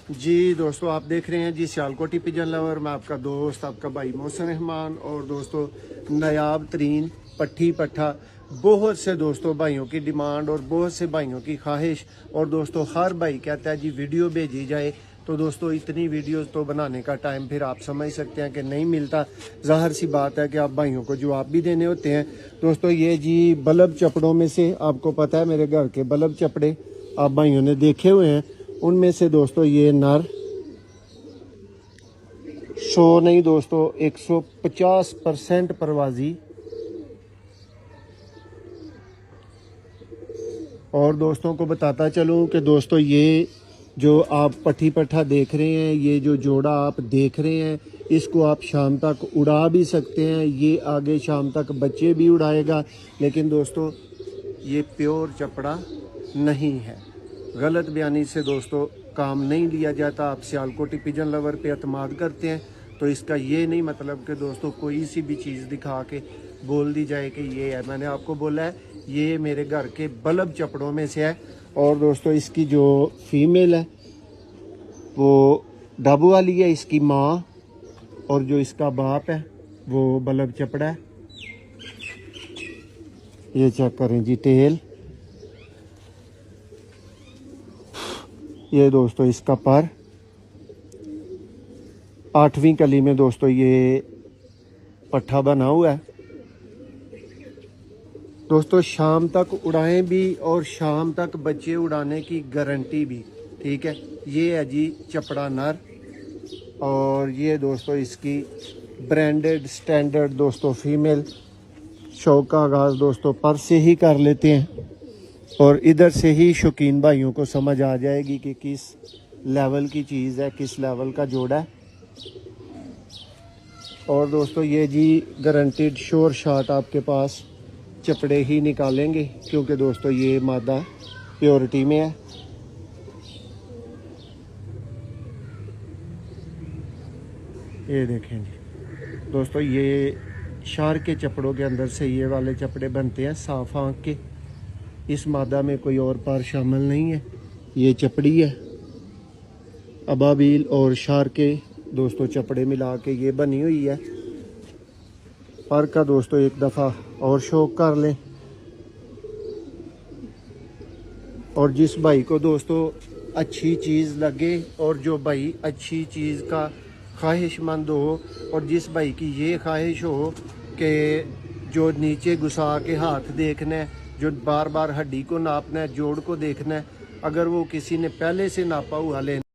जी दोस्तों, आप देख रहे हैं जी सियालकोटी पिजन लवर। मैं आपका दोस्त, आपका भाई मोहसिन रहमान। और दोस्तों, नायाब तरीन पट्ठी पट्ठा बहुत से दोस्तों भाइयों की डिमांड और बहुत से भाइयों की ख्वाहिश। और दोस्तों, हर भाई कहता है जी वीडियो भेजी जाए। तो दोस्तों, इतनी वीडियोस तो बनाने का टाइम फिर आप समझ सकते हैं कि नहीं मिलता। ज़ाहिर सी बात है कि आप भाइयों को जवाब भी देने होते हैं। दोस्तों, ये जी बल्ब चपड़ों में से, आपको पता है मेरे घर के बल्ब चपड़े आप भाइयों ने देखे हुए हैं। उनमें से दोस्तों ये नर 100 नहीं दोस्तों 150% परवाजी। और दोस्तों को बताता चलूं कि दोस्तों, ये जो आप पट्ठी पट्ठा देख रहे हैं, ये जो जोड़ा आप देख रहे हैं, इसको आप शाम तक उड़ा भी सकते हैं। ये आगे शाम तक बच्चे भी उड़ाएगा। लेकिन दोस्तों, ये प्योर चपड़ा नहीं है। गलत बयानी से दोस्तों काम नहीं लिया जाता। आप सियालकोटी पिजन लवर पे एतमाद करते हैं तो इसका ये नहीं मतलब कि दोस्तों कोई सी भी चीज़ दिखा के बोल दी जाए कि ये है। मैंने आपको बोला है ये मेरे घर के बल्ब चपड़ों में से है। और दोस्तों, इसकी जो फीमेल है वो डाबू वाली है, इसकी माँ। और जो इसका बाप है वो बल्ब चपड़ा है। ये चेक करें जी टेल। ये दोस्तों इसका पर 8वीं कली में दोस्तों ये पट्ठा बना हुआ है। दोस्तों, शाम तक उड़ाएं भी और शाम तक बच्चे उड़ाने की गारंटी भी। ठीक है, ये है जी चपड़ा नर। और ये दोस्तों इसकी ब्रांडेड स्टैंडर्ड दोस्तों फीमेल। शौक का आगाज़ दोस्तों पर से ही कर लेते हैं और इधर से ही शौकीन भाइयों को समझ आ जाएगी कि किस लेवल की चीज़ है, किस लेवल का जोड़ा है। और दोस्तों, ये जी गारंटीड श्योर शॉट आपके पास चपड़े ही निकालेंगे, क्योंकि दोस्तों ये मादा प्योरिटी में है। ये देखें जी दोस्तों, ये शार के चपड़ों के अंदर से ये वाले चपड़े बनते हैं साफ आँख के। इस मादा में कोई और पार शामिल नहीं है। ये चपड़ी है। अबाबील और शार के दोस्तों चपड़े मिला के ये बनी हुई है। पर का दोस्तों एक दफ़ा और शौक कर लें। और जिस भाई को दोस्तों अच्छी चीज़ लगे और जो भाई अच्छी चीज़ का ख्वाहिशमंद हो, और जिस भाई की ये ख्वाहिश हो कि जो नीचे घुसा के हाथ देखना है, जो बार बार हड्डी को नापना है, जोड़ को देखना है, अगर वो किसी ने पहले से नापा हुआ ले